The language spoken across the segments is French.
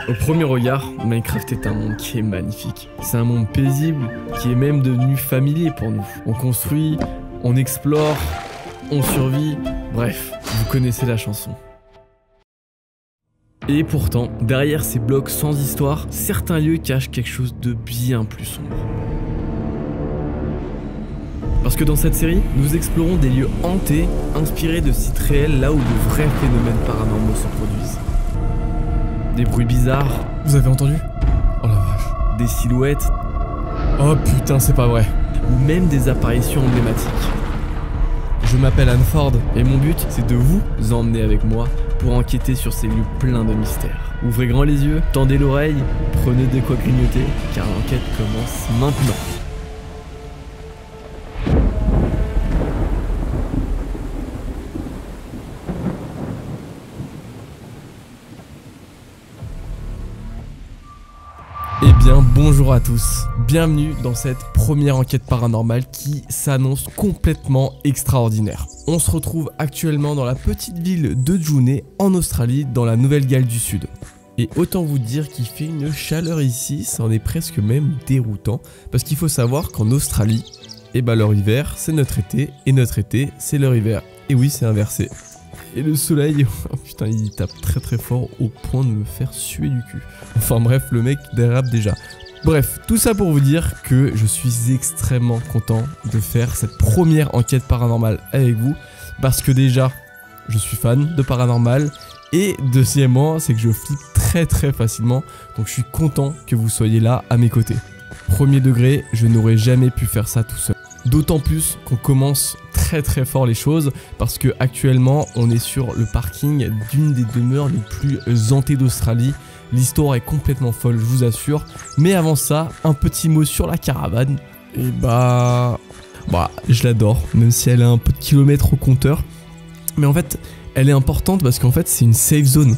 Au premier regard, Minecraft est un monde qui est magnifique. C'est un monde paisible, qui est même devenu familier pour nous. On construit, on explore, on survit, bref, vous connaissez la chanson. Et pourtant, derrière ces blocs sans histoire, certains lieux cachent quelque chose de bien plus sombre. Parce que dans cette série, nous explorons des lieux hantés, inspirés de sites réels là où de vrais phénomènes paranormaux se produisent. Des bruits bizarres. Vous avez entendu? Oh la vache. Des silhouettes. Oh putain, c'est pas vrai. Ou même des apparitions emblématiques. Je m'appelle Anne Ford. Et mon but, c'est de vous emmener avec moi pour enquêter sur ces lieux pleins de mystères. Ouvrez grand les yeux, tendez l'oreille, prenez de quoi grignoter, car l'enquête commence maintenant. Eh bien, bonjour à tous. Bienvenue dans cette première enquête paranormale qui s'annonce complètement extraordinaire. On se retrouve actuellement dans la petite ville de Djouney, en Australie, dans la Nouvelle-Galles du Sud. Et autant vous dire qu'il fait une chaleur ici, ça en est presque même déroutant, parce qu'il faut savoir qu'en Australie, leur hiver, c'est notre été, et notre été, c'est leur hiver. Et oui, c'est inversé. Et le soleil, oh putain, il tape très très fort au point de me faire suer du cul. Enfin bref, le mec dérape déjà. Bref, tout ça pour vous dire que je suis extrêmement content de faire cette première enquête paranormale avec vous. Parce que déjà, je suis fan de paranormal. Et deuxièmement, c'est que je flippe très très facilement. Donc je suis content que vous soyez là à mes côtés. Premier degré, je n'aurais jamais pu faire ça tout seul. D'autant plus qu'on commence très très fort les choses parce que actuellement on est sur le parking d'une des demeures les plus hantées d'Australie. L'histoire est complètement folle, je vous assure. Mais avant ça, un petit mot sur la caravane. Et je l'adore, même si elle a un peu de kilomètres au compteur. Mais en fait, elle est importante parce qu'en fait c'est une safe zone.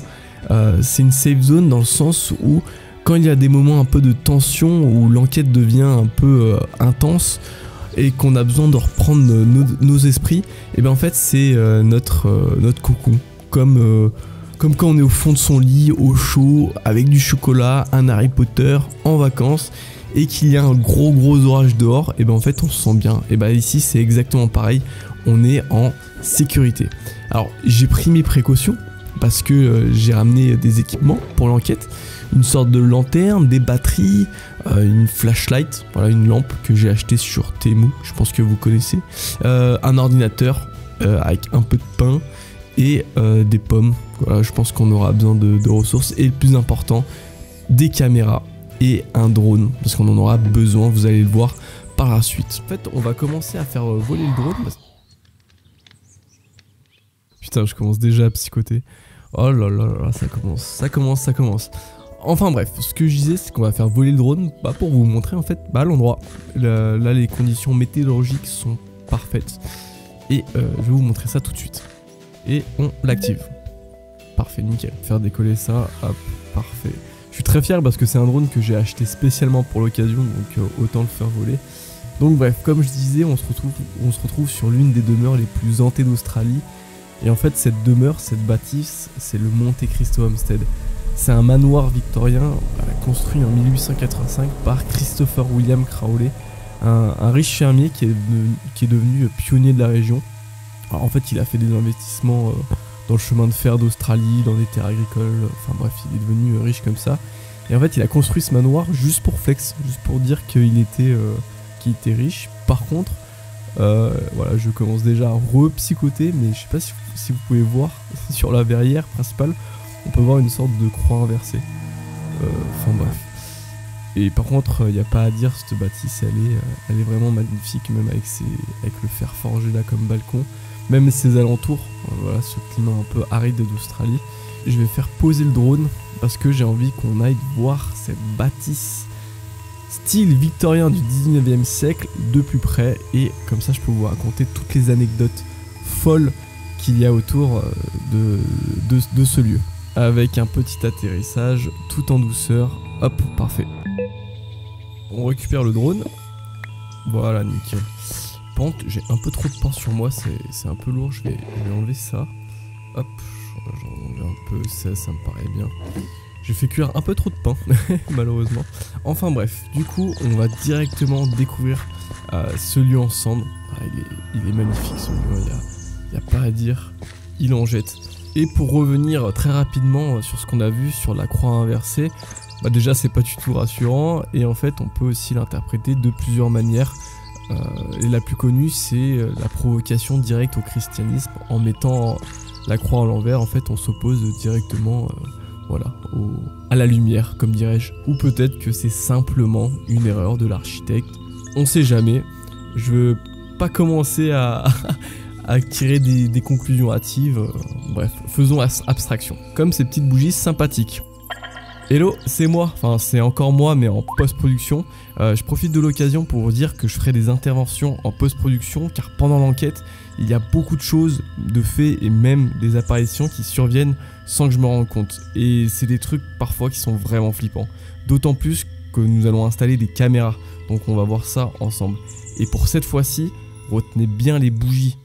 C'est une safe zone dans le sens où quand il y a des moments un peu de tension, où l'enquête devient un peu intense, et qu'on a besoin de reprendre nos esprits, et bien en fait c'est notre cocon, comme quand on est au fond de son lit, au chaud, avec du chocolat, un Harry Potter, en vacances, et qu'il y a un gros orage dehors, et bien en fait on se sent bien. Et bien ici c'est exactement pareil, on est en sécurité. Alors j'ai pris mes précautions, parce que j'ai ramené des équipements pour l'enquête, une sorte de lanterne, des batteries, une flashlight, voilà, une lampe que j'ai achetée sur Temu, je pense que vous connaissez, un ordinateur avec un peu de pain et des pommes. Voilà, je pense qu'on aura besoin de ressources et le plus important, des caméras et un drone, parce qu'on en aura besoin, vous allez le voir par la suite. En fait, on va commencer à faire voler le drone. Putain, je commence déjà à psychoter. Oh là là là, ça commence. Enfin bref, ce que je disais, c'est qu'on va faire voler le drone pour vous montrer en fait l'endroit. Là, les conditions météorologiques sont parfaites. Et je vais vous montrer ça tout de suite. Et on l'active. Parfait, nickel. Faire décoller ça, hop, parfait. Je suis très fier parce que c'est un drone que j'ai acheté spécialement pour l'occasion, donc autant le faire voler. Donc bref, comme je disais, on se retrouve sur l'une des demeures les plus hantées d'Australie. Et en fait, cette demeure, cette bâtisse, c'est le Monte Cristo Homestead. C'est un manoir victorien construit en 1885 par Christopher William Crowley, un riche fermier qui est devenu pionnier de la région. Alors, en fait, il a fait des investissements dans le chemin de fer d'Australie, dans des terres agricoles, enfin bref, il est devenu riche comme ça. Et en fait, il a construit ce manoir juste pour flex, juste pour dire qu'il était riche. Par contre, voilà, je commence déjà à repsychoter, mais je sais pas si vous pouvez voir sur la verrière principale, on peut voir une sorte de croix inversée. Enfin bref. Et par contre, il n'y a pas à dire, cette bâtisse, elle est vraiment magnifique, même avec le fer forgé là comme balcon. Même ses alentours, voilà, ce climat un peu aride d'Australie. Je vais faire poser le drone parce que j'ai envie qu'on aille voir cette bâtisse style victorien du 19e siècle de plus près. Et comme ça, je peux vous raconter toutes les anecdotes folles qu'il y a autour de ce lieu. Avec un petit atterrissage tout en douceur. Hop, parfait. On récupère le drone. Voilà, nickel. Par contre, j'ai un peu trop de pain sur moi, c'est un peu lourd, je vais enlever ça. Hop, j'en enlève un peu, ça me paraît bien. J'ai fait cuire un peu trop de pain, malheureusement. Enfin bref, du coup, on va directement découvrir ce lieu ensemble. Ah, il est magnifique ce lieu, il n'y a pas à dire, il en jette. Et pour revenir très rapidement sur ce qu'on a vu sur la croix inversée, bah déjà c'est pas du tout rassurant, et en fait on peut aussi l'interpréter de plusieurs manières. Et la plus connue, c'est la provocation directe au christianisme. En mettant la croix à l'envers, en fait on s'oppose directement voilà, à la lumière, comme dirais-je. Ou peut-être que c'est simplement une erreur de l'architecte, on sait jamais. Je veux pas commencer à tirer des conclusions hâtives, bref, faisons abstraction. Comme ces petites bougies sympathiques. Hello, c'est moi, enfin c'est encore moi mais en post-production. Je profite de l'occasion pour vous dire que je ferai des interventions en post-production car pendant l'enquête, il y a beaucoup de choses, de faits et même des apparitions qui surviennent sans que je me rende compte. Et c'est des trucs parfois qui sont vraiment flippants. D'autant plus que nous allons installer des caméras, donc on va voir ça ensemble. Et pour cette fois-ci, retenez bien les bougies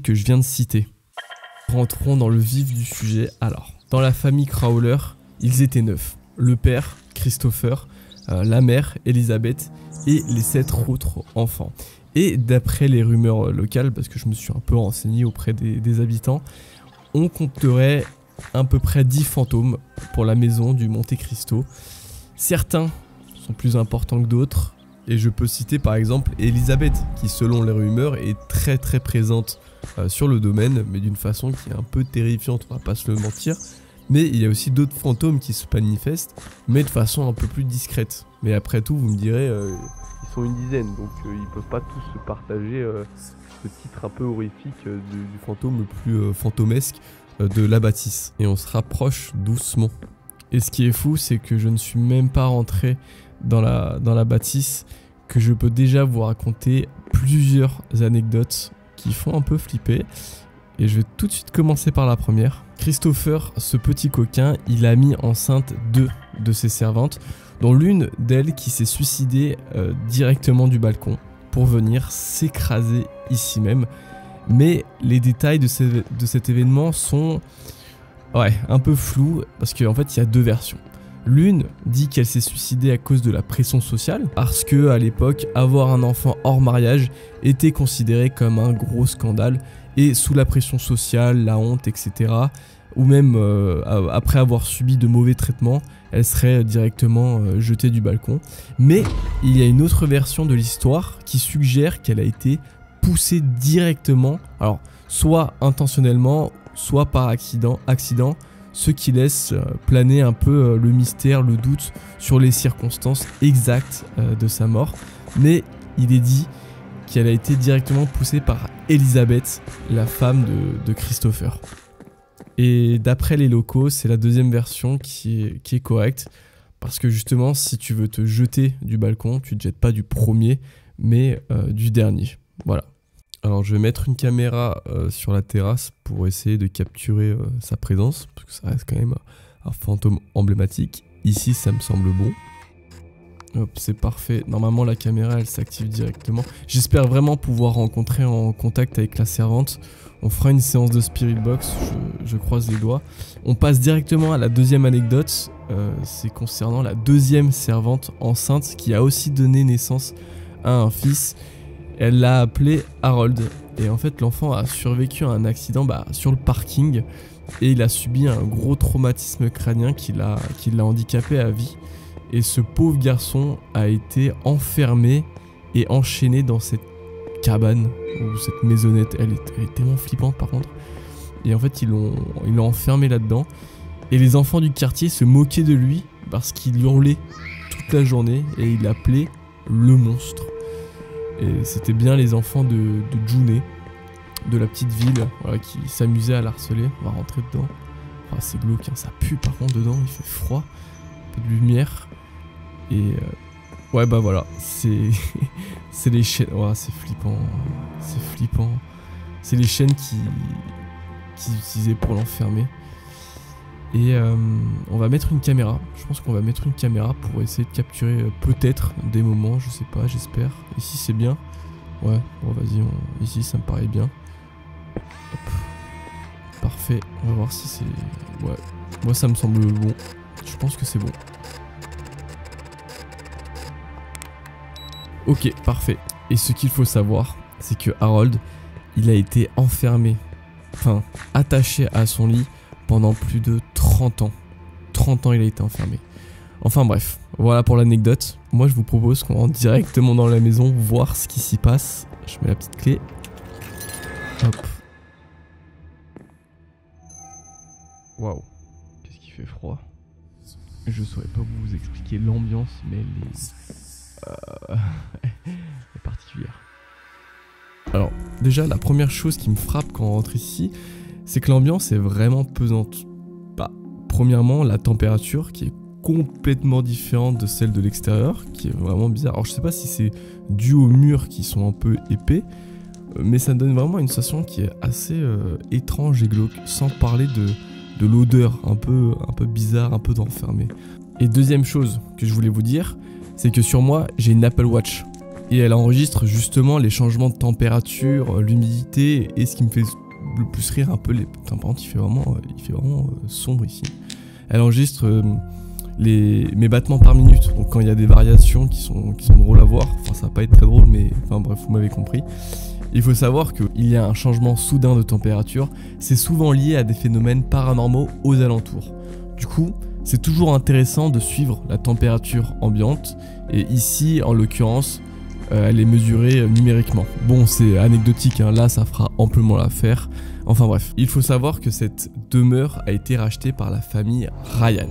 que je viens de citer. Rentrons dans le vif du sujet. Alors, dans la famille Crowler, ils étaient 9. Le père, Christopher, la mère, Elizabeth, et les 7 autres enfants. Et d'après les rumeurs locales, parce que je me suis un peu renseigné auprès des habitants, on compterait à peu près 10 fantômes pour la maison du Monte Cristo. Certains sont plus importants que d'autres, et je peux citer par exemple Elizabeth, qui selon les rumeurs est très très présente sur le domaine, mais d'une façon qui est un peu terrifiante, on va pas se le mentir. Mais il y a aussi d'autres fantômes qui se manifestent, mais de façon un peu plus discrète. Mais après tout, vous me direz, ils sont une dizaine, donc ils peuvent pas tous se partager ce titre un peu horrifique du fantôme le plus fantomesque de la bâtisse. Et on se rapproche doucement. Et ce qui est fou, c'est que je ne suis même pas rentré dans la bâtisse, que je peux déjà vous raconter plusieurs anecdotes qui font un peu flipper. Et je vais tout de suite commencer par la première. Christopher, ce petit coquin, il a mis enceinte 2 de ses servantes, dont l'une d'elles qui s'est suicidée directement du balcon pour venir s'écraser ici même. Mais les détails de cet événement sont un peu flous, parce qu'en fait il y a 2 versions. L'une dit qu'elle s'est suicidée à cause de la pression sociale, parce que à l'époque, avoir un enfant hors mariage était considéré comme un gros scandale, et sous la pression sociale, la honte, etc., ou même après avoir subi de mauvais traitements, elle serait directement jetée du balcon. Mais il y a une autre version de l'histoire qui suggère qu'elle a été poussée directement, alors soit intentionnellement, soit par accident, ce qui laisse planer un peu le mystère, le doute sur les circonstances exactes de sa mort. Mais il est dit qu'elle a été directement poussée par Elizabeth, la femme de Christopher. Et d'après les locaux, c'est la deuxième version qui est correcte, parce que justement, si tu veux te jeter du balcon, tu ne te jettes pas du premier, mais du dernier. Voilà. Alors je vais mettre une caméra sur la terrasse pour essayer de capturer sa présence, parce que ça reste quand même un fantôme emblématique. Ici, ça me semble bon. Hop, c'est parfait. Normalement, la caméra, elle s'active directement. J'espère vraiment pouvoir rentrer en contact avec la servante. On fera une séance de Spirit Box, je croise les doigts. On passe directement à la deuxième anecdote. C'est concernant la deuxième servante enceinte qui a aussi donné naissance à un fils. Elle l'a appelé Harold. Et en fait, l'enfant a survécu à un accident sur le parking. Et il a subi un gros traumatisme crânien qui l'a handicapé à vie. Et ce pauvre garçon a été enfermé et enchaîné dans cette cabane, ou cette maisonnette. Elle est tellement flippante par contre. Et en fait, ils l'ont enfermé là-dedans. Et les enfants du quartier se moquaient de lui parce qu'il hurlait toute la journée et il l'appelait le monstre. Et c'était bien les enfants de Juné, de la petite ville, voilà, qui s'amusaient à l'harceler. On va rentrer dedans. Oh, c'est glauque, hein. Ça pue par contre dedans, il fait froid. Un peu de lumière. Et ouais bah voilà, c'est les chaînes, c'est flippant, c'est les chaînes qu'ils utilisaient pour l'enfermer. Et on va mettre une caméra, je pense qu'on va mettre une caméra pour essayer de capturer peut-être des moments, je sais pas, j'espère. Ici c'est bien, ouais, bon vas-y, ici ça me paraît bien. Hop. Parfait, on va voir si c'est, ouais, moi ça me semble bon. Je pense que c'est bon. Ok, parfait. Et ce qu'il faut savoir, c'est que Harold, il a été enfermé, enfin attaché à son lit pendant plus de 30 ans. 30 ans il a été enfermé. Enfin bref, voilà pour l'anecdote. Moi je vous propose qu'on rentre directement dans la maison, voir ce qui s'y passe. Je mets la petite clé. Hop. Waouh, qu'est-ce qu'il fait froid. Je saurais pas vous expliquer l'ambiance, mais elle est particulière. Alors déjà la première chose qui me frappe quand on rentre ici, c'est que l'ambiance est vraiment pesante. Bah, premièrement la température qui est complètement différente de celle de l'extérieur, qui est vraiment bizarre. Alors je sais pas si c'est dû aux murs qui sont un peu épais, mais ça donne vraiment une sensation qui est assez étrange et glauque, sans parler de l'odeur un peu bizarre, un peu d'enfermé. Et deuxième chose que je voulais vous dire, c'est que sur moi j'ai une Apple Watch et elle enregistre justement les changements de température, l'humidité, et ce qui me fait le plus rire un peu, par contre il fait vraiment sombre ici. Elle enregistre mes battements par minute, donc quand il y a des variations qui sont drôles à voir, enfin ça va pas être très drôle, mais enfin bref, vous m'avez compris. Il faut savoir qu'il y a un changement soudain de température, c'est souvent lié à des phénomènes paranormaux aux alentours. Du coup, c'est toujours intéressant de suivre la température ambiante, et ici en l'occurrence elle est mesurée numériquement. Bon, c'est anecdotique, hein, là ça fera amplement l'affaire. Enfin bref, il faut savoir que cette demeure a été rachetée par la famille Ryan.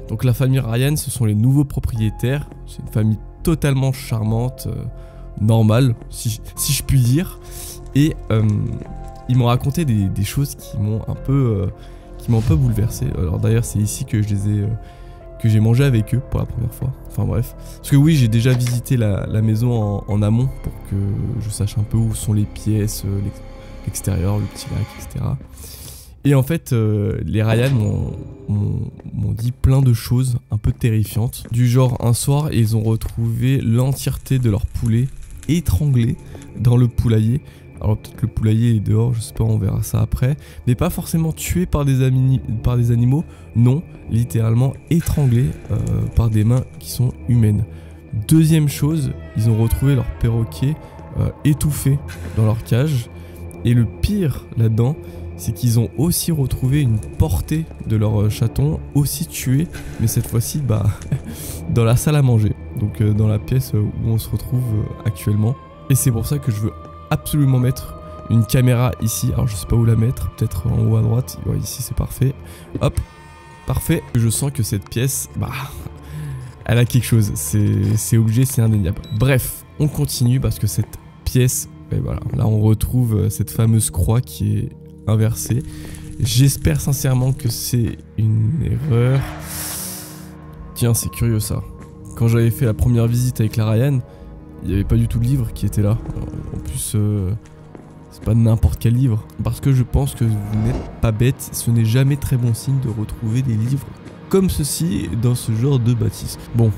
Donc la famille Ryan, ce sont les nouveaux propriétaires. C'est une famille totalement charmante, normale, si je puis dire. Et ils m'ont raconté des choses qui m'ont un peu bouleversé. Alors d'ailleurs, c'est ici que que j'ai mangé avec eux pour la première fois. Enfin bref. Parce que oui, j'ai déjà visité la maison en amont pour que je sache un peu où sont les pièces, l'extérieur, le petit lac, etc. Et en fait, les Ryan m'ont dit plein de choses un peu terrifiantes. Du genre, un soir, ils ont retrouvé l'entièreté de leur poulet étranglé dans le poulailler. Alors peut-être que le poulailler est dehors, je sais pas, on verra ça après. Mais pas forcément tué par des animaux, non, littéralement étranglé par des mains qui sont humaines. Deuxième chose, ils ont retrouvé leur perroquet étouffé dans leur cage. Et le pire là-dedans, c'est qu'ils ont aussi retrouvé une portée de leur chaton, aussi tué, mais cette fois-ci dans la salle à manger, donc dans la pièce où on se retrouve actuellement. Et c'est pour ça que je veux absolument mettre une caméra ici. Alors je sais pas où la mettre, peut-être en haut à droite. Ouais, ici c'est parfait. Hop, parfait. Je sens que cette pièce, elle a quelque chose. C'est obligé, c'est indéniable. Bref, on continue parce que cette pièce, et voilà, là on retrouve cette fameuse croix qui est inversée. J'espère sincèrement que c'est une erreur. Tiens, c'est curieux ça. Quand j'avais fait la première visite avec la Ryan, il n'y avait pas du tout de livre qui était là. En plus, c'est pas n'importe quel livre. Parce que je pense que vous n'êtes pas bête, ce n'est jamais très bon signe de retrouver des livres comme ceci dans ce genre de bâtisse. Bon,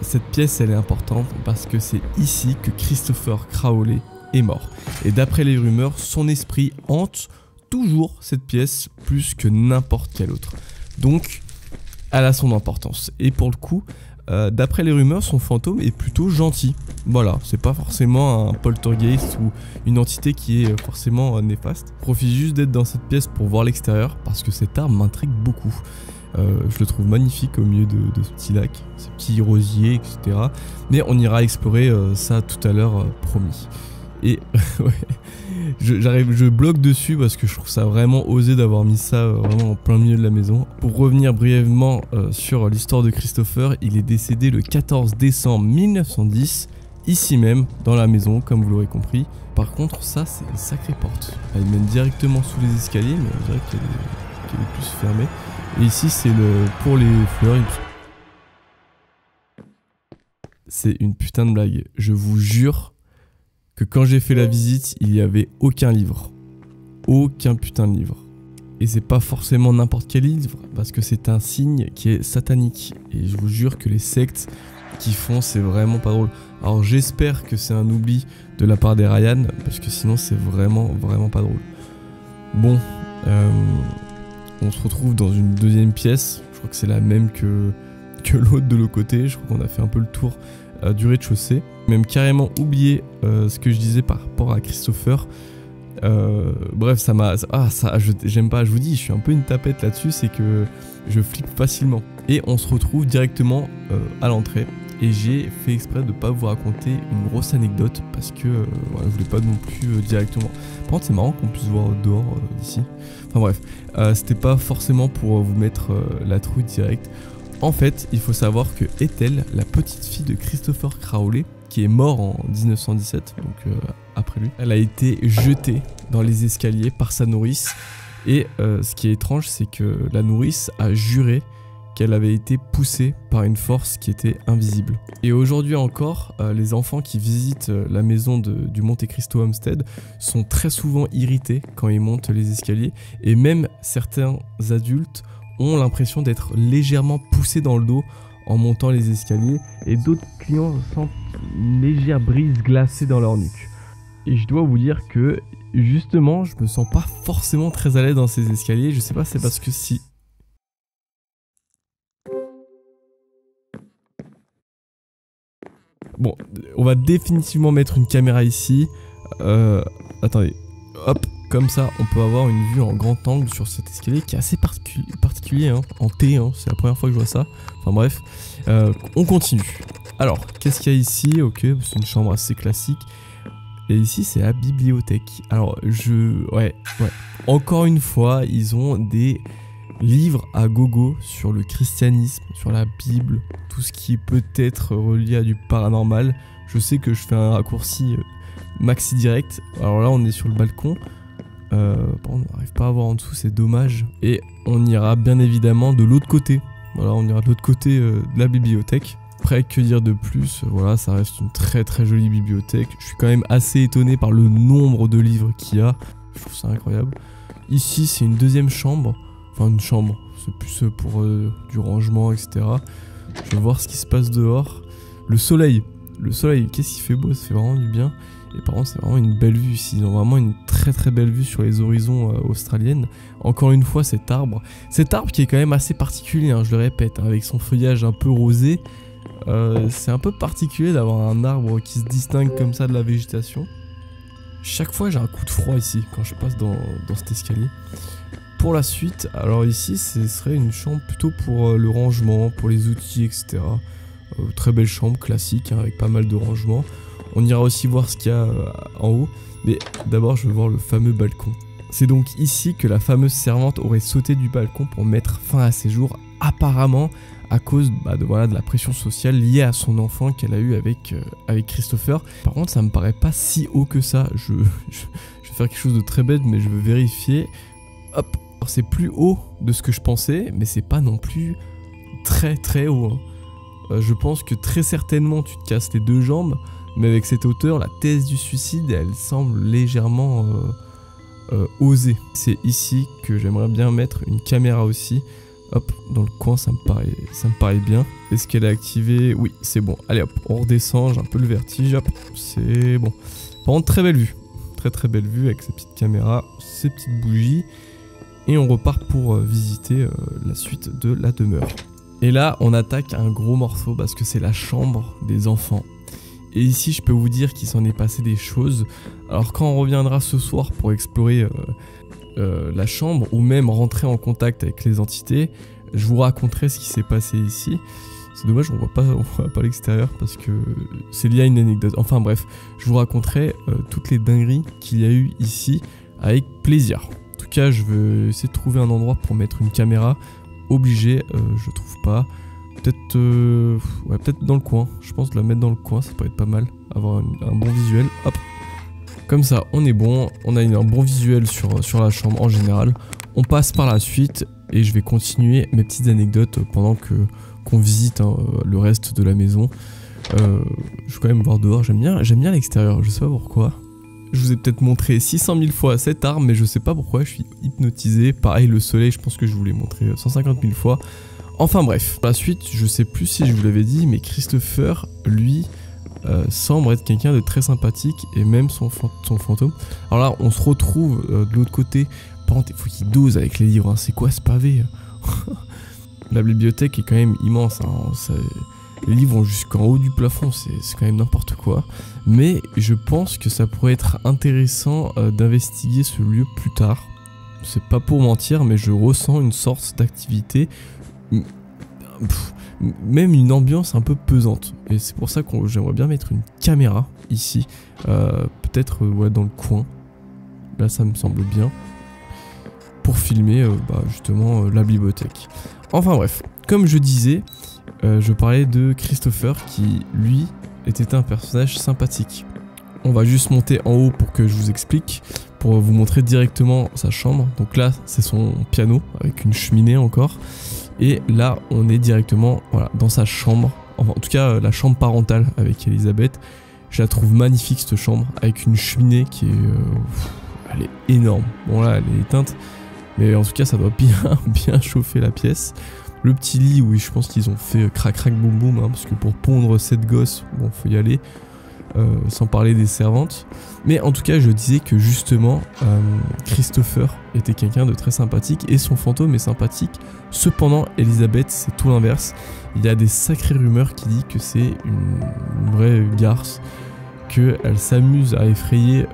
cette pièce elle est importante parce que c'est ici que Christopher Crowley est mort. Et d'après les rumeurs, son esprit hante toujours cette pièce plus que n'importe quelle autre. Donc, elle a son importance. Et pour le coup, d'après les rumeurs, son fantôme est plutôt gentil. Voilà, c'est pas forcément un poltergeist ou une entité qui est forcément néfaste. Je profite juste d'être dans cette pièce pour voir l'extérieur parce que cet arbre m'intrigue beaucoup. Je le trouve magnifique au milieu de ce petit lac, ces petits rosiers, etc. Mais on ira explorer ça tout à l'heure, promis. Et ouais, je bloque dessus parce que je trouve ça vraiment osé d'avoir mis ça vraiment en plein milieu de la maison. Pour revenir brièvement sur l'histoire de Christopher, il est décédé le 14 décembre 1910, ici même, dans la maison, comme vous l'aurez compris. Par contre, ça, c'est une sacrée porte. Elle mène directement sous les escaliers, mais on dirait qu'elle est plus fermée. Et ici, c'est pour les fleurs. C'est une putain de blague. Je vous jure que quand j'ai fait la visite, il n'y avait aucun livre. Aucun putain de livre. Et c'est pas forcément n'importe quel livre, parce que c'est un signe qui est satanique. Et je vous jure que les sectes qui font, c'est vraiment pas drôle. Alors j'espère que c'est un oubli de la part des Ryan, parce que sinon c'est vraiment pas drôle. Bon, on se retrouve dans une deuxième pièce. Je crois que c'est la même que l'autre de l'autre côté. Je crois qu'on a fait un peu le tour du rez-de-chaussée. Même carrément oublié ce que je disais par rapport à Christopher. Bref, j'aime pas, je vous dis, je suis un peu une tapette là-dessus, c'est que je flippe facilement. Et on se retrouve directement à l'entrée. Et j'ai fait exprès de pas vous raconter une grosse anecdote parce que je voulais pas non plus directement. Par contre, c'est marrant qu'on puisse voir dehors d'ici. Enfin bref, c'était pas forcément pour vous mettre la trouille direct. En fait, il faut savoir que Ethel, la petite fille de Christopher Crowley, qui est mort en 1917, donc après lui, elle a été jetée dans les escaliers par sa nourrice. Et ce qui est étrange, c'est que la nourrice a juré qu'elle avait été poussée par une force qui était invisible. Et aujourd'hui encore, les enfants qui visitent la maison du Monte Cristo Homestead sont très souvent irrités quand ils montent les escaliers, et même certains adultes ont l'impression d'être légèrement poussés dans le dos en montant les escaliers, et d'autres clients sentent une légère brise glacée dans leur nuque. Et je dois vous dire que justement, je me sens pas forcément très à l'aise dans ces escaliers. Je sais pas, c'est parce que si... Bon, on va définitivement mettre une caméra ici. Attendez, hop, comme ça, on peut avoir une vue en grand angle sur cet escalier qui est assez particulier, hein, en T, hein, c'est la première fois que je vois ça. Enfin bref, on continue. Alors, qu'est-ce qu'il y a ici? Ok, c'est une chambre assez classique. Et ici, c'est la bibliothèque. Alors, ouais. Encore une fois, ils ont des livres à gogo sur le christianisme, sur la Bible, tout ce qui peut être relié à du paranormal. Je sais que je fais un raccourci maxi direct. Alors là, on est sur le balcon. On n'arrive pas à voir en dessous, c'est dommage. Et on ira bien évidemment de l'autre côté. Voilà, on ira de l'autre côté de la bibliothèque. Après, que dire de plus? Voilà, ça reste une très très jolie bibliothèque. Je suis quand même assez étonné par le nombre de livres qu'il y a. Je trouve ça incroyable. Ici, c'est une deuxième chambre. Enfin, une chambre. C'est plus pour du rangement, etc. Je vais voir ce qui se passe dehors. Le soleil, qu'est-ce qu'il fait beau? Ça fait vraiment du bien. Et par contre, c'est vraiment une belle vue ici. Ils ont vraiment une très très belle vue sur les horizons australiennes. Encore une fois, cet arbre qui est quand même assez particulier, hein, je le répète, hein, avec son feuillage un peu rosé. C'est un peu particulier d'avoir un arbre qui se distingue comme ça de la végétation. Chaque fois j'ai un coup de froid ici quand je passe dans cet escalier. Pour la suite, alors ici ce serait une chambre plutôt pour le rangement, pour les outils, etc. Très belle chambre classique, hein, avec pas mal de rangements. On ira aussi voir ce qu'il y a en haut, mais d'abord je vais voir le fameux balcon. C'est donc ici que la fameuse servante aurait sauté du balcon pour mettre fin à ses jours, apparemment à cause de la pression sociale liée à son enfant qu'elle a eu avec Christopher. Par contre, ça me paraît pas si haut que ça. Je vais faire quelque chose de très bête, mais je veux vérifier. Hop, c'est plus haut de ce que je pensais, mais c'est pas non plus très très haut, hein. Je pense que très certainement tu te casses les deux jambes, mais avec cette hauteur, la thèse du suicide, elle semble légèrement osée. C'est ici que j'aimerais bien mettre une caméra aussi. Hop, dans le coin, ça me paraît bien. Est-ce qu'elle est activée? Oui, c'est bon. Allez hop, on redescend, j'ai un peu le vertige. Hop, c'est bon. Par contre, très belle vue. Très très belle vue avec sa petite caméra, ses petites bougies. Et on repart pour visiter la suite de la demeure. Et là, on attaque un gros morceau parce que c'est la chambre des enfants. Et ici, je peux vous dire qu'il s'en est passé des choses. Alors quand on reviendra ce soir pour explorer la chambre ou même rentrer en contact avec les entités, je vous raconterai ce qui s'est passé ici. C'est dommage, on voit pas l'extérieur parce que c'est lié à une anecdote. Enfin bref, je vous raconterai toutes les dingueries qu'il y a eu ici avec plaisir. En tout cas, je veux essayer de trouver un endroit pour mettre une caméra. Obligé, je trouve pas. Peut-être dans le coin. Je pense de la mettre dans le coin, ça peut être pas mal. Avoir un bon visuel. Hop. Comme ça, on est bon. On a un bon visuel sur la chambre en général. On passe par la suite et je vais continuer mes petites anecdotes pendant qu'on visite le reste de la maison. Je vais quand même voir dehors. J'aime bien l'extérieur. Je sais pas pourquoi. Je vous ai peut-être montré 600 000 fois cette arme, mais je sais pas pourquoi. Je suis hypnotisé. Pareil, le soleil, je pense que je vous l'ai montré 150 000 fois. Enfin bref, par la suite, je sais plus si je vous l'avais dit, mais Christopher, lui, semble être quelqu'un de très sympathique, et même son fantôme. Alors là, on se retrouve de l'autre côté. Par contre, il faut qu'il dose avec les livres, hein. C'est quoi ce pavé? La bibliothèque est quand même immense, hein. Les livres vont jusqu'en haut du plafond, c'est quand même n'importe quoi. Mais je pense que ça pourrait être intéressant d'investiguer ce lieu plus tard. C'est pas pour mentir, mais je ressens une sorte d'activité, même une ambiance un peu pesante. Et c'est pour ça que j'aimerais bien mettre une caméra ici, peut-être ouais, dans le coin. Là ça me semble bien, pour filmer justement la bibliothèque. Enfin bref, comme je disais, je parlais de Christopher qui, lui, était un personnage sympathique. On va juste monter en haut pour que je vous explique, pour vous montrer directement sa chambre. Donc là, c'est son piano, avec une cheminée encore. Et là, on est directement voilà, dans sa chambre. Enfin, en tout cas, la chambre parentale avec Elisabeth. Je la trouve magnifique, cette chambre, avec une cheminée qui est... elle est énorme. Bon là, elle est éteinte. Mais en tout cas, ça doit bien chauffer la pièce. Le petit lit, oui, je pense qu'ils ont fait crac crac boum boum, hein, parce que pour pondre 7 gosses, bon, faut y aller, sans parler des servantes. Mais en tout cas, je disais que justement, Christopher était quelqu'un de très sympathique, et son fantôme est sympathique. Cependant, Elisabeth, c'est tout l'inverse. Il y a des sacrées rumeurs qui disent que c'est une vraie garce, qu'elle s'amuse à effrayer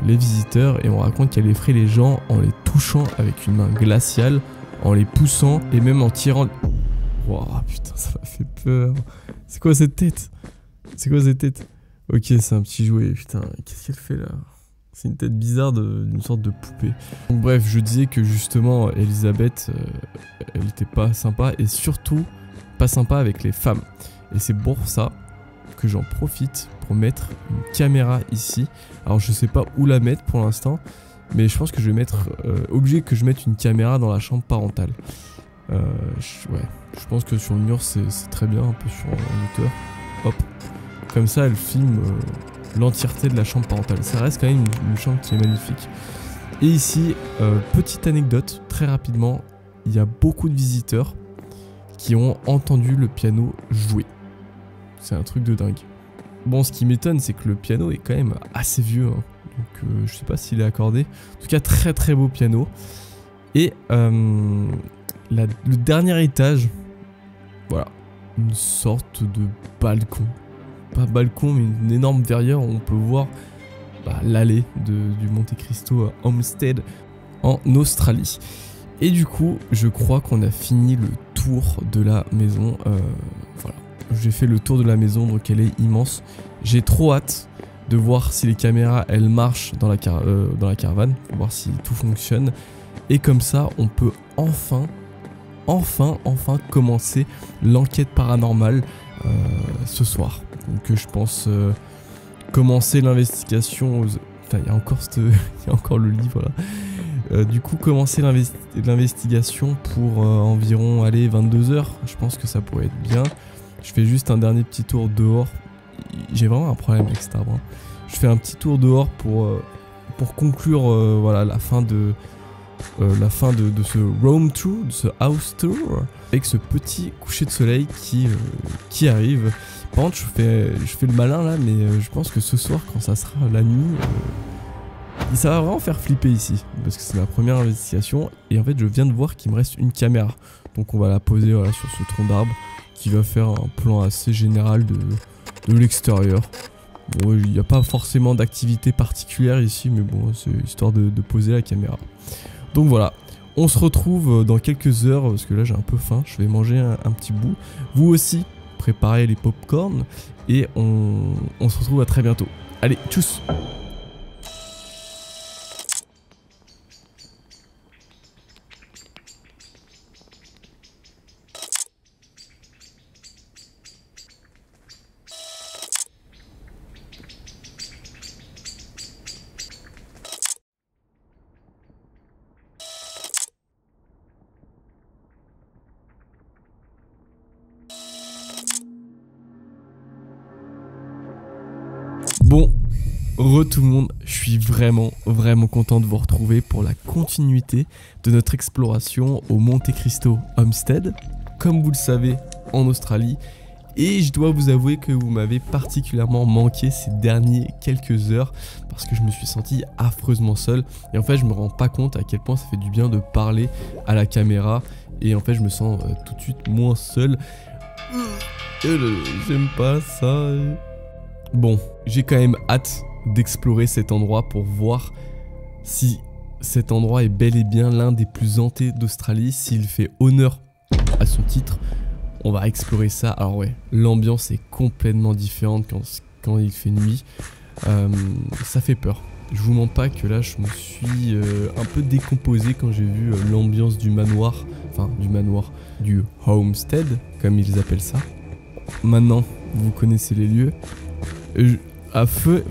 les visiteurs, et on raconte qu'elle effraie les gens en les touchant avec une main glaciale, en les poussant et même en tirant... Wouah, putain, ça m'a fait peur. C'est quoi cette tête? C'est quoi cette tête? Ok, c'est un petit jouet, putain, qu'est-ce qu'elle fait là? C'est une tête bizarre d'une sorte de poupée. Donc bref, je disais que justement, Elisabeth, elle était pas sympa, et surtout pas sympa avec les femmes. Et c'est pour ça que j'en profite pour mettre une caméra ici. Alors je sais pas où la mettre pour l'instant, mais je pense que je vais mettre obligé que je mette une caméra dans la chambre parentale. Ouais, je pense que sur le mur c'est très bien, un peu sur en hauteur. Hop, comme ça elle filme l'entièreté de la chambre parentale. Ça reste quand même une chambre qui est magnifique. Et ici, petite anecdote, très rapidement, il y a beaucoup de visiteurs qui ont entendu le piano jouer. C'est un truc de dingue. Bon, ce qui m'étonne, c'est que le piano est quand même assez vieux, hein. Donc je sais pas s'il est accordé. En tout cas, très très beau piano. Et le dernier étage, voilà, une sorte de balcon. Pas balcon, mais une énorme verrière où on peut voir l'allée du Monte Cristo Homestead en Australie. Et du coup, je crois qu'on a fini le tour de la maison. Voilà, j'ai fait le tour de la maison, donc elle est immense. J'ai trop hâte de voir si les caméras elles marchent dans la caravane, pour voir si tout fonctionne. Et comme ça, on peut enfin commencer l'enquête paranormale ce soir. Donc je pense commencer l'investigation. Enfin, il y a encore le livre là. Du coup, commencer l'investigation pour environ 22 h. Je pense que ça pourrait être bien. Je fais juste un dernier petit tour dehors. J'ai vraiment un problème avec cet arbre, hein. Je fais un petit tour dehors pour conclure voilà, la fin de ce room tour, de ce house tour, avec ce petit coucher de soleil qui arrive. Par contre, je fais le malin là, mais je pense que ce soir, quand ça sera la nuit, ça va vraiment faire flipper ici, parce que c'est ma première investigation, et en fait, je viens de voir qu'il me reste une caméra. Donc on va la poser voilà, sur ce tronc d'arbre, qui va faire un plan assez général de l'extérieur. Bon, il n'y a pas forcément d'activité particulière ici, mais bon, c'est histoire de poser la caméra. Donc voilà, on se retrouve dans quelques heures, parce que là j'ai un peu faim, je vais manger un petit bout. Vous aussi, préparez les pop-corn, et on se retrouve à très bientôt. Allez, tchuss! Bon, tout le monde, je suis vraiment content de vous retrouver pour la continuité de notre exploration au Monte Cristo Homestead, comme vous le savez, en Australie. Et je dois vous avouer que vous m'avez particulièrement manqué ces derniers quelques heures parce que je me suis senti affreusement seul. Et en fait, je me rends pas compte à quel point ça fait du bien de parler à la caméra. Et en fait, je me sens tout de suite moins seul. J'aime pas ça. Bon, j'ai quand même hâte d'explorer cet endroit pour voir si cet endroit est bel et bien l'un des plus hantés d'Australie, s'il fait honneur à son titre. On va explorer ça. Alors ouais, l'ambiance est complètement différente quand il fait nuit. Ça fait peur. Je vous mens pas que là je me suis un peu décomposé quand j'ai vu l'ambiance du manoir. Enfin du homestead comme ils appellent ça. Maintenant vous connaissez les lieux. À fur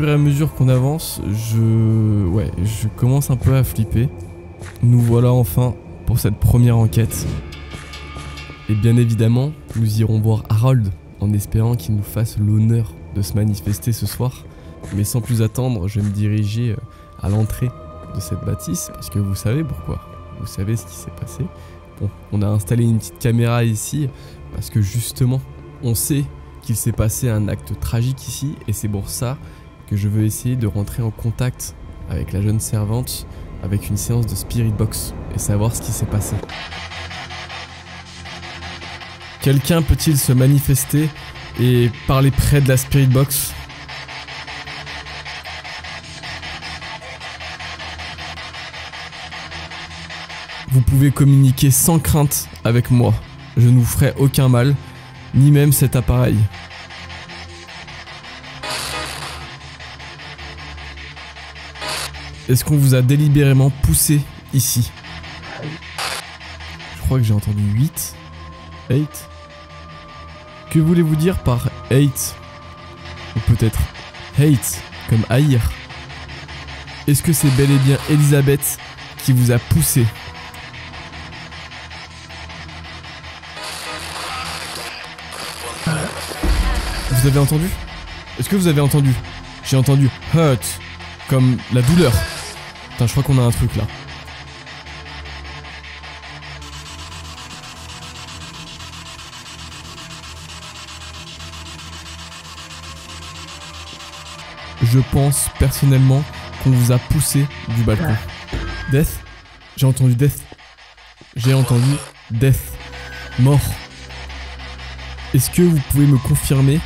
et à mesure qu'on avance, je commence un peu à flipper. Nous voilà enfin pour cette première enquête. Et bien évidemment, nous irons voir Harold en espérant qu'il nous fasse l'honneur de se manifester ce soir. Mais sans plus attendre, je vais me diriger à l'entrée de cette bâtisse parce que vous savez pourquoi. Vous savez ce qui s'est passé. Bon, on a installé une petite caméra ici parce que justement, on sait qu'il s'est passé un acte tragique ici et c'est pour ça que je veux essayer de rentrer en contact avec la jeune servante avec une séance de Spirit Box et savoir ce qui s'est passé. Quelqu'un peut-il se manifester et parler près de la Spirit Box ? Vous pouvez communiquer sans crainte avec moi. Je ne vous ferai aucun mal, ni même cet appareil. Est-ce qu'on vous a délibérément poussé ici ? Je crois que j'ai entendu 8. 8. Que voulez-vous dire par hate ? Ou peut-être hate, comme haïr. Est-ce que c'est bel et bien Elisabeth qui vous a poussé ? Vous avez entendu ? Est-ce que vous avez entendu ? J'ai entendu hurt, comme la douleur. Putain, je crois qu'on a un truc là. Je pense personnellement qu'on vous a poussé du balcon. Death ? J'ai entendu death. J'ai entendu death. Mort. Est-ce que vous pouvez me confirmer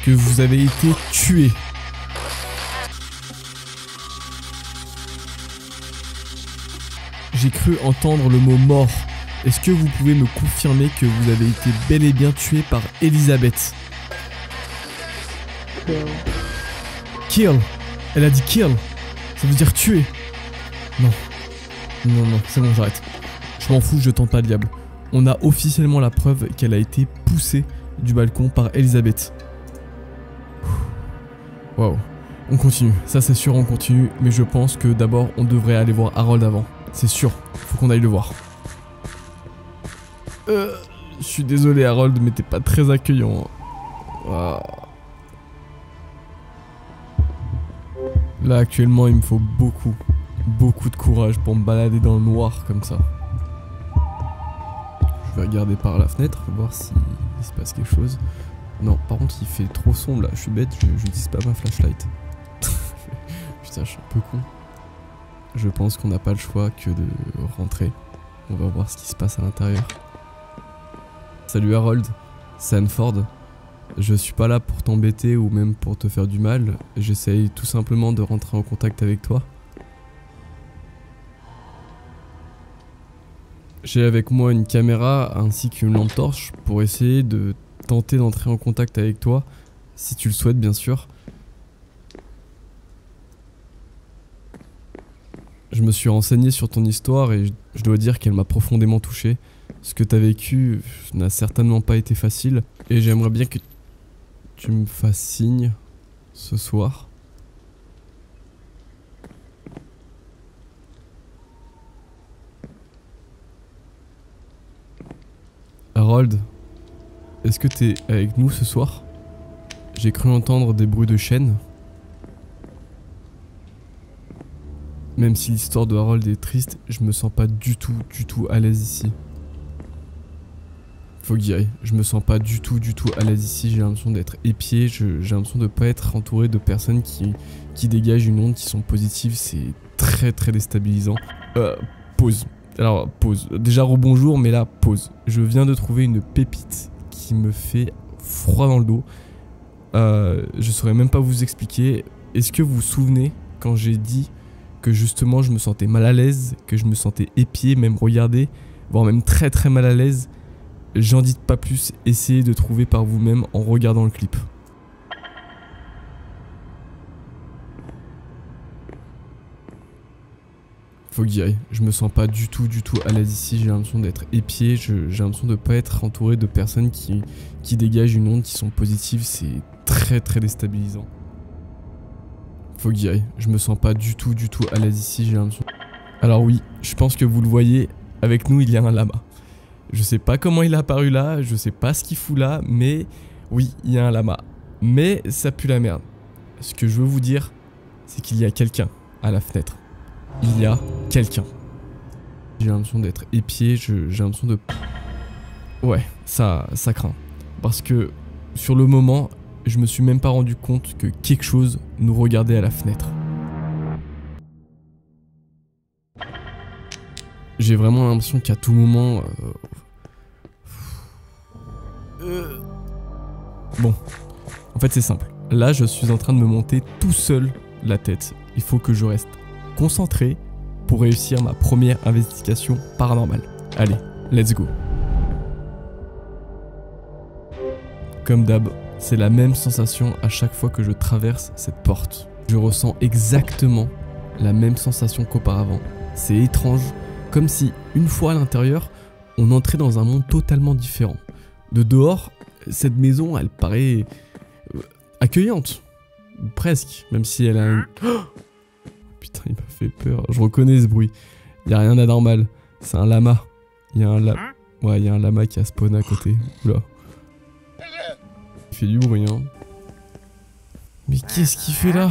que vous avez été tué ? J'ai cru entendre le mot mort. Est-ce que vous pouvez me confirmer que vous avez été bel et bien tué par Elisabeth ? Kill. Elle a dit kill. Ça veut dire tuer. Non. Non, c'est bon, j'arrête. Je m'en fous, je tente pas le diable. On a officiellement la preuve qu'elle a été poussée du balcon par Elisabeth. Waouh. On continue. Ça c'est sûr, on continue. Mais je pense que d'abord, on devrait aller voir Harold avant. C'est sûr. Faut qu'on aille le voir. Je suis désolé Harold, mais t'es pas très accueillant. Wow. Là actuellement il me faut beaucoup de courage pour me balader dans le noir comme ça. Je vais regarder par la fenêtre, voir s'il se passe quelque chose. Non, par contre il fait trop sombre là, je suis bête, j'utilise pas ma flashlight. Putain, je suis un peu con. Je pense qu'on n'a pas le choix que de rentrer. On va voir ce qui se passe à l'intérieur. Salut Harold, Sanford. Je suis pas là pour t'embêter ou même pour te faire du mal, j'essaye tout simplement de rentrer en contact avec toi. J'ai avec moi une caméra ainsi qu'une lampe torche pour essayer de tenter d'entrer en contact avec toi, si tu le souhaites bien sûr. Je me suis renseigné sur ton histoire et je dois dire qu'elle m'a profondément touché. Ce que t'as vécu n'a certainement pas été facile et j'aimerais bien que tu me fasses signe ce soir. Harold, est-ce que t'es avec nous ce soir? J'ai cru entendre des bruits de chaînes. Même si l'histoire de Harold est triste, je me sens pas du tout à l'aise ici. Faut que j'y aille. Je me sens pas du tout à l'aise ici. J'ai l'impression d'être épié. J'ai l'impression de pas être entouré de personnes qui dégagent une onde, qui sont positives. C'est très déstabilisant. Pause. Alors, pause. Déjà, rebonjour, mais là, pause. Je viens de trouver une pépite qui me fait froid dans le dos. Je saurais même pas vous expliquer. Est-ce que vous vous souvenez quand j'ai dit que justement je me sentais mal à l'aise, que je me sentais épié, même regardé, voire même très mal à l'aise? J'en dis pas plus, essayez de trouver par vous-même en regardant le clip. Faut que j'y aille. Je me sens pas du tout à l'aise ici. J'ai l'impression d'être épié. J'ai l'impression de pas être entouré de personnes qui dégagent une onde, qui sont positives. C'est très déstabilisant. Faut que j'y aille. Je me sens pas du tout à l'aise ici. J'ai l'impression. Alors oui, je pense que vous le voyez. Avec nous, il y a un lama. Je sais pas comment il est apparu là. Je sais pas ce qu'il fout là. Mais oui, il y a un lama. Mais ça pue la merde. Ce que je veux vous dire, c'est qu'il y a quelqu'un à la fenêtre. Il y a quelqu'un. J'ai l'impression d'être épié, j'ai l'impression de... Ouais, ça craint. Parce que sur le moment, je me suis même pas rendu compte que quelque chose nous regardait à la fenêtre. J'ai vraiment l'impression qu'à tout moment... Bon, en fait c'est simple. Là, je suis en train de me monter tout seul la tête. Il faut que je reste concentré pour réussir ma première investigation paranormale. Allez, let's go. Comme d'hab, c'est la même sensation à chaque fois que je traverse cette porte. Je ressens exactement la même sensation qu'auparavant. C'est étrange, comme si, une fois à l'intérieur, on entrait dans un monde totalement différent. De dehors, cette maison, elle paraît accueillante. Presque, même si elle a un... Oh, putain, il m'a fait peur. Je reconnais ce bruit. Il n'y a rien d'anormal. C'est un lama. Il y a un lama. Ouais, il y a un lama qui a spawn à côté. Oula. Il fait du bruit, hein. Mais qu'est-ce qu'il fait là?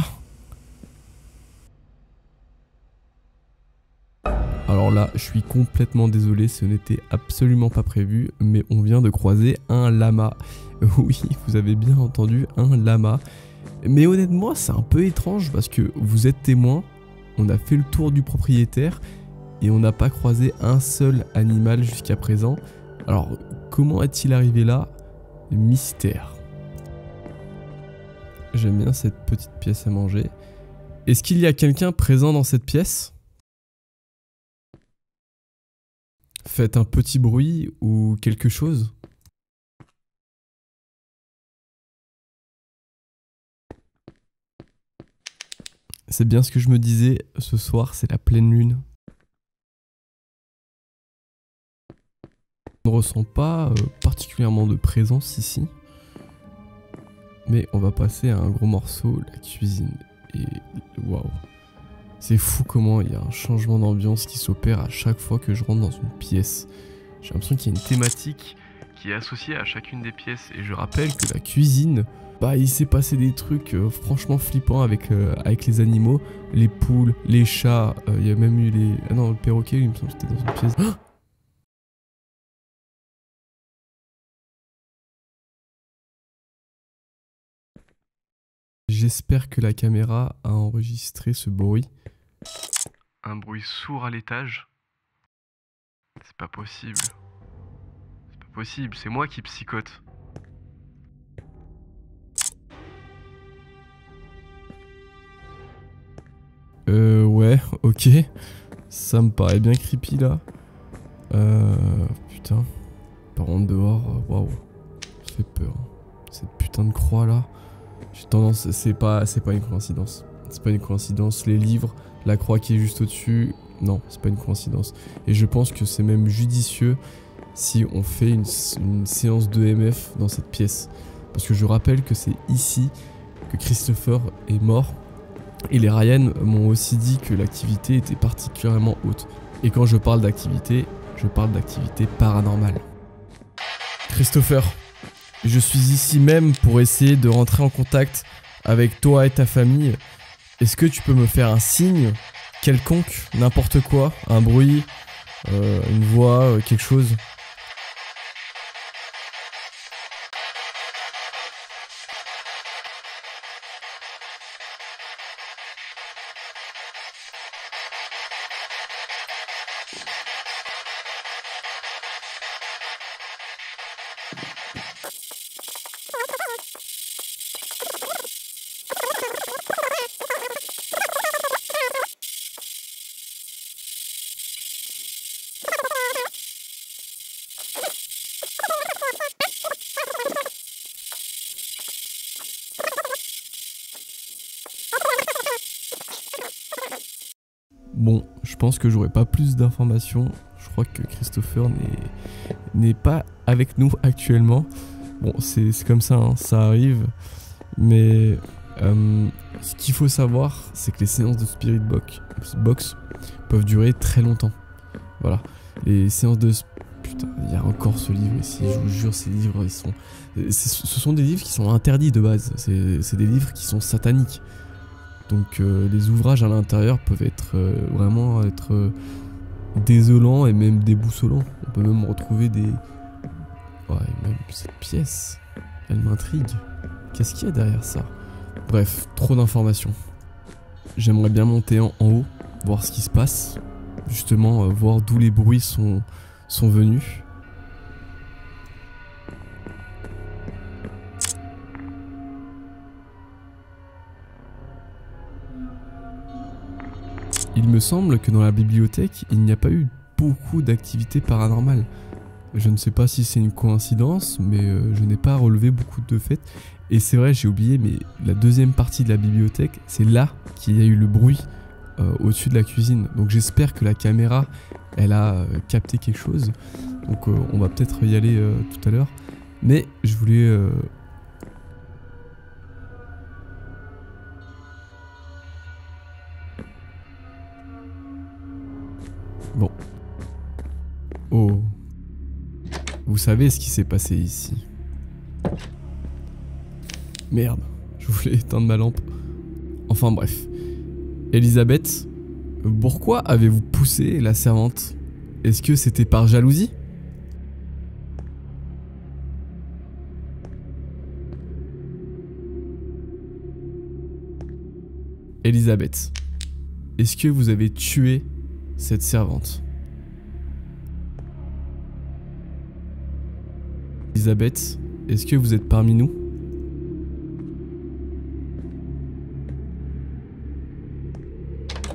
Alors là, je suis complètement désolé, ce n'était absolument pas prévu, mais on vient de croiser un lama. Oui, vous avez bien entendu, un lama. Mais honnêtement, c'est un peu étrange parce que vous êtes témoin, on a fait le tour du propriétaire et on n'a pas croisé un seul animal jusqu'à présent. Alors, comment est-il arrivé là? Mystère. J'aime bien cette petite pièce à manger. Est-ce qu'il y a quelqu'un présent dans cette pièce? Faites un petit bruit ou quelque chose. C'est bien ce que je me disais, ce soir c'est la pleine lune. On ne ressent pas particulièrement de présence ici. Mais on va passer à un gros morceau, la cuisine. Et waouh. C'est fou comment il y a un changement d'ambiance qui s'opère à chaque fois que je rentre dans une pièce. J'ai l'impression qu'il y a une thématique qui est associée à chacune des pièces. Et je rappelle que la cuisine, bah il s'est passé des trucs franchement flippants avec les animaux. Les poules, les chats, il y a même eu les... Ah non, le perroquet, il me semble que c'était dans une pièce. Ah, j'espère que la caméra a enregistré ce bruit. Un bruit sourd à l'étage. C'est pas possible. C'est pas possible, c'est moi qui psychote. Ouais, ok. Ça me paraît bien creepy là. Putain. Par contre dehors, waouh. Ça fait peur. Cette putain de croix là. J'ai tendance, c'est pas une coïncidence. C'est pas une coïncidence. Les livres, la croix qui est juste au-dessus, non, c'est pas une coïncidence. Et je pense que c'est même judicieux si on fait une séance d'EMF dans cette pièce. Parce que je rappelle que c'est ici que Christopher est mort. Et les Ryan m'ont aussi dit que l'activité était particulièrement haute. Et quand je parle d'activité paranormale. Christopher, je suis ici même pour essayer de rentrer en contact avec toi et ta famille. Est-ce que tu peux me faire un signe quelconque, n'importe quoi, un bruit, une voix, quelque chose? pense que j'aurai pas plus d'informations. Je crois que Christopher n'est pas avec nous actuellement. Bon, c'est comme ça, hein, ça arrive. Mais ce qu'il faut savoir, c'est que les séances de Spirit Box peuvent durer très longtemps. Voilà. Les séances de... Putain, il y a encore ce livre ici, je vous jure, ces livres, ce sont des livres qui sont interdits de base. C'est des livres qui sont sataniques. Donc les ouvrages à l'intérieur peuvent être vraiment désolants et même déboussolants. On peut même retrouver des... Ouais, même cette pièce, elle m'intrigue. Qu'est-ce qu'il y a derrière ça? Bref, trop d'informations. J'aimerais bien monter en haut, voir ce qui se passe. Justement, voir d'où les bruits sont venus. Il me semble que dans la bibliothèque, il n'y a pas eu beaucoup d'activités paranormales. Je ne sais pas si c'est une coïncidence, mais je n'ai pas relevé beaucoup de faits. Et c'est vrai, j'ai oublié, mais la deuxième partie de la bibliothèque, c'est là qu'il y a eu le bruit au-dessus de la cuisine. Donc j'espère que la caméra, elle a capté quelque chose. Donc on va peut-être y aller tout à l'heure. Mais je voulais... Bon. Oh. Vous savez ce qui s'est passé ici. Merde, je voulais éteindre ma lampe. Enfin bref. Elisabeth, pourquoi avez-vous poussé la servante? Est-ce que c'était par jalousie? Elisabeth, est-ce que vous avez tué cette servante? Elisabeth, est-ce que vous êtes parmi nous?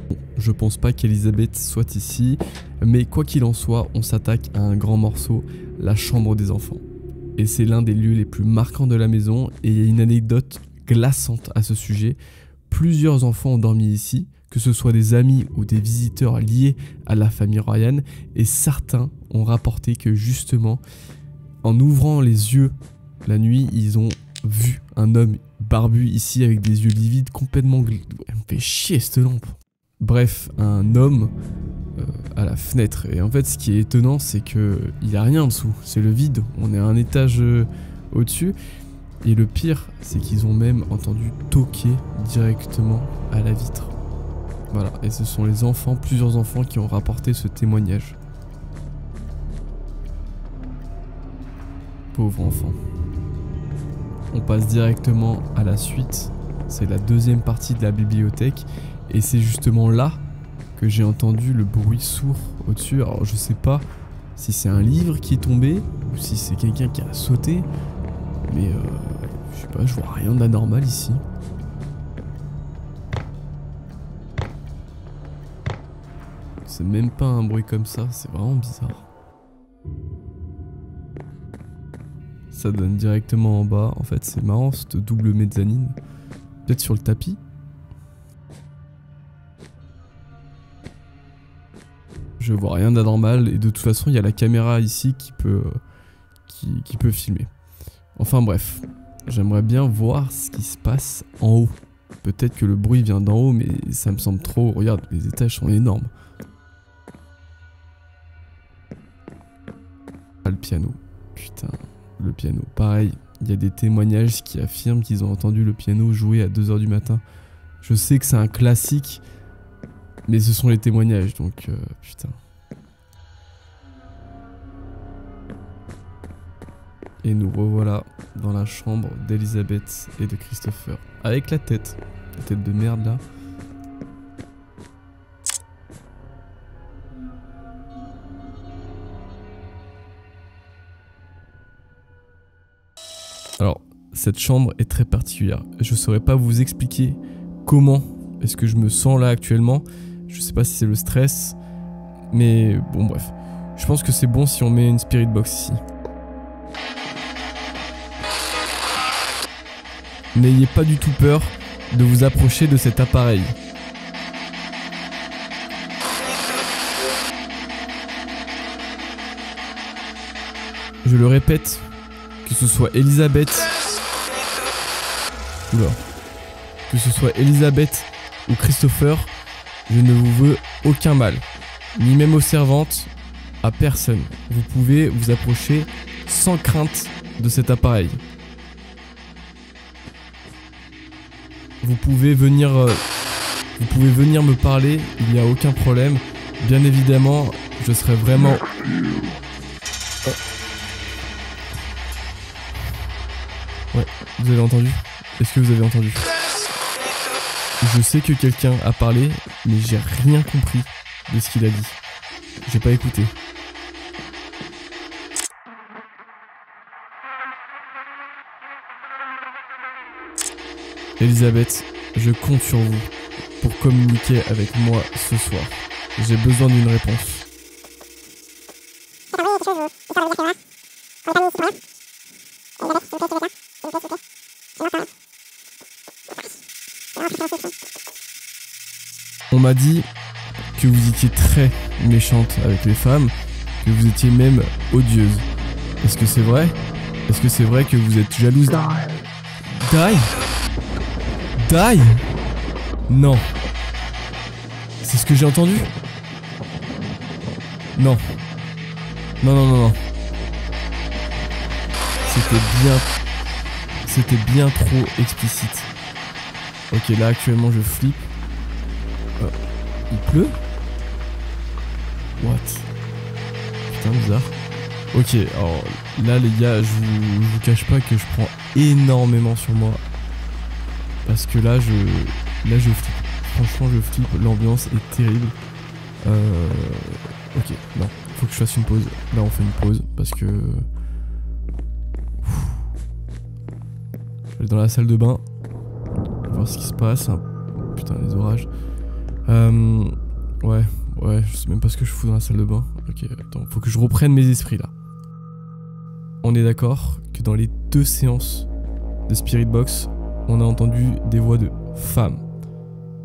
Bon, je pense pas qu'Elisabeth soit ici, mais quoi qu'il en soit, on s'attaque à un grand morceau, la chambre des enfants. Et c'est l'un des lieux les plus marquants de la maison, et il y a une anecdote glaçante à ce sujet. Plusieurs enfants ont dormi ici, que ce soit des amis ou des visiteurs liés à la famille Ryan, et certains ont rapporté que justement, en ouvrant les yeux la nuit, ils ont vu un homme barbu ici avec des yeux livides complètement... Elle me fait chier cette lampe. Bref, un homme à la fenêtre. Et en fait, ce qui est étonnant, c'est qu'il n'y a rien en dessous. C'est le vide. On est à un étage au-dessus. Et le pire, c'est qu'ils ont même entendu toquer directement à la vitre. Voilà. Et ce sont les enfants, plusieurs enfants qui ont rapporté ce témoignage. Pauvre enfant. On passe directement à la suite. C'est la deuxième partie de la bibliothèque. Et c'est justement là que j'ai entendu le bruit sourd au-dessus. Alors je sais pas si c'est un livre qui est tombé ou si c'est quelqu'un qui a sauté. Mais je sais pas, je vois rien d'anormal ici. C'est même pas un bruit comme ça, c'est vraiment bizarre. Ça donne directement en bas. En fait, c'est marrant cette double mezzanine. Peut-être sur le tapis. Je vois rien d'anormal et de toute façon, il y a la caméra ici qui peut filmer. Enfin bref, j'aimerais bien voir ce qui se passe en haut. Peut-être que le bruit vient d'en haut, mais ça me semble trop. Regarde, les étages sont énormes. Ah, le piano. Putain. Le piano, pareil, il y a des témoignages qui affirment qu'ils ont entendu le piano jouer à 2 h du matin. Je sais que c'est un classique, mais ce sont les témoignages, donc putain. Et nous revoilà dans la chambre d'Elisabeth et de Christopher, avec la tête de merde là. Alors, cette chambre est très particulière. Je ne saurais pas vous expliquer comment est-ce que je me sens là actuellement. Je sais pas si c'est le stress, mais bon bref. Je pense que c'est bon si on met une Spirit Box ici. N'ayez pas du tout peur de vous approcher de cet appareil. Je le répète, que ce soit Elisabeth... Oula. Que ce soit Elisabeth ou Christopher, je ne vous veux aucun mal. Ni même aux servantes, à personne. Vous pouvez vous approcher sans crainte de cet appareil. Vous pouvez venir me parler, il n'y a aucun problème. Bien évidemment, je serai vraiment... Ouais, vous avez entendu? Est-ce que vous avez entendu? Je sais que quelqu'un a parlé, mais j'ai rien compris de ce qu'il a dit. J'ai pas écouté. Elisabeth, je compte sur vous pour communiquer avec moi ce soir. J'ai besoin d'une réponse. On m'a dit que vous étiez très méchante avec les femmes, que vous étiez même odieuse. Est-ce que c'est vrai? Est-ce que c'est vrai que vous êtes jalouse? Die? Die? Non. C'est ce que j'ai entendu? Non. Non, non, non, non. C'était bien trop explicite. Ok, là actuellement je flippe. Il pleut? What? Putain, bizarre. Ok, alors là les gars, je vous cache pas que je prends énormément sur moi. Parce que là je flippe. Franchement je flippe, l'ambiance est terrible. Ok, non, faut que je fasse une pause. Là on fait une pause parce que... Je vais aller dans la salle de bain. Voir ce qui se passe. Putain, les orages. Ouais, je sais même pas ce que je fous dans la salle de bain. Ok, attends, faut que je reprenne mes esprits là. On est d'accord que dans les 2 séances de Spirit Box, on a entendu des voix de femmes.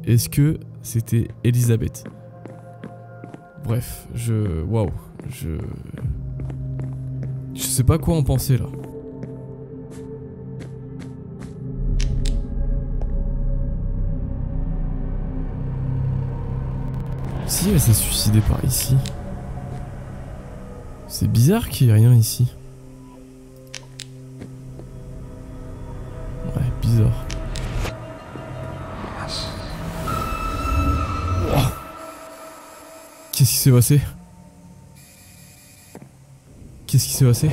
Est-ce que c'était Elisabeth? Bref, waouh, je sais pas quoi en penser là. Si elle s'est suicidée par ici. C'est bizarre qu'il n'y ait rien ici. Ouais, bizarre. Oh. Qu'est-ce qui s'est passé? Qu'est-ce qui s'est passé?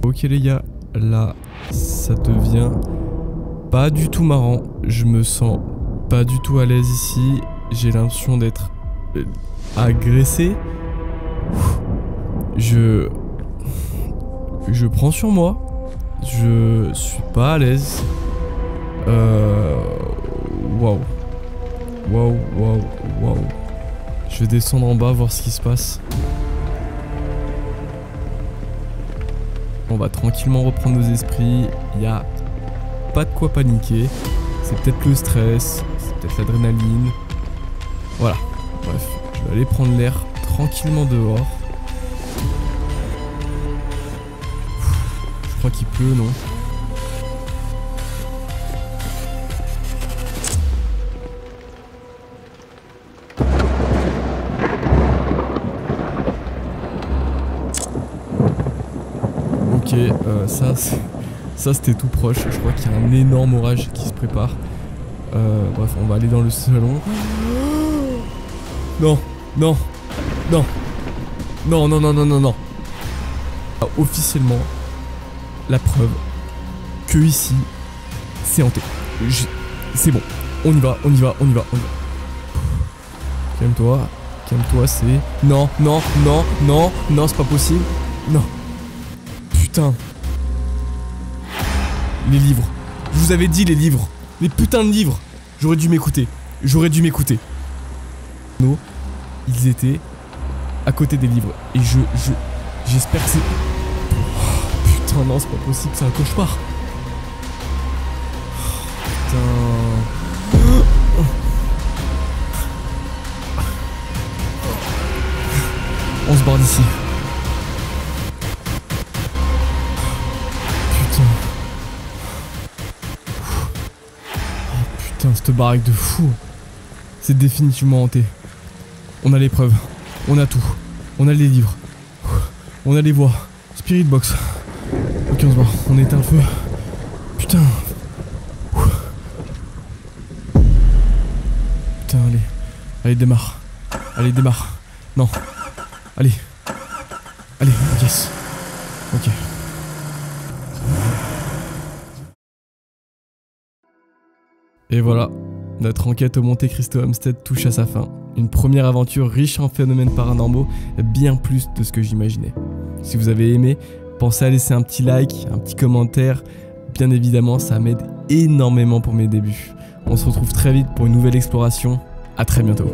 Ok les gars, là ça devient pas du tout marrant. Je me sens pas du tout à l'aise ici. J'ai l'impression d'être agressé. Je prends sur moi. Je suis pas à l'aise. Waouh. Waouh. Je vais descendre en bas voir ce qui se passe. On va tranquillement reprendre nos esprits. Il y a pas de quoi paniquer. C'est peut-être le stress, c'est peut-être l'adrénaline. Voilà, bref, je vais aller prendre l'air tranquillement dehors. Je crois qu'il pleut, non? Ok, ça c'était tout proche. Je crois qu'il y a un énorme orage qui se prépare. Bref, on va aller dans le salon. Non. Officiellement, la preuve que ici, c'est hanté. C'est bon. On y va. Calme-toi, c'est... Non, c'est pas possible. Non. Putain. Les livres. Je vous avais dit les livres. Les putains de livres. J'aurais dû m'écouter. Non, ils étaient à côté des livres. Et j'espère que c'est... Oh, putain, non, c'est pas possible, c'est un cauchemar. Putain... On se part d'ici. Putain. Oh putain, cette baraque de fou. C'est définitivement hanté. On a les preuves. On a tout. On a les livres. On a les voix. Spirit box. Ok, on se barre. On éteint le feu. Putain. Putain, allez. Allez, démarre. Allez, démarre. Non. Allez. Allez, yes. Ok. Et voilà. Notre enquête au Monte Cristo Homestead touche à sa fin. Une première aventure riche en phénomènes paranormaux, bien plus de ce que j'imaginais. Si vous avez aimé, pensez à laisser un petit like, un petit commentaire. Bien évidemment, ça m'aide énormément pour mes débuts. On se retrouve très vite pour une nouvelle exploration. À très bientôt.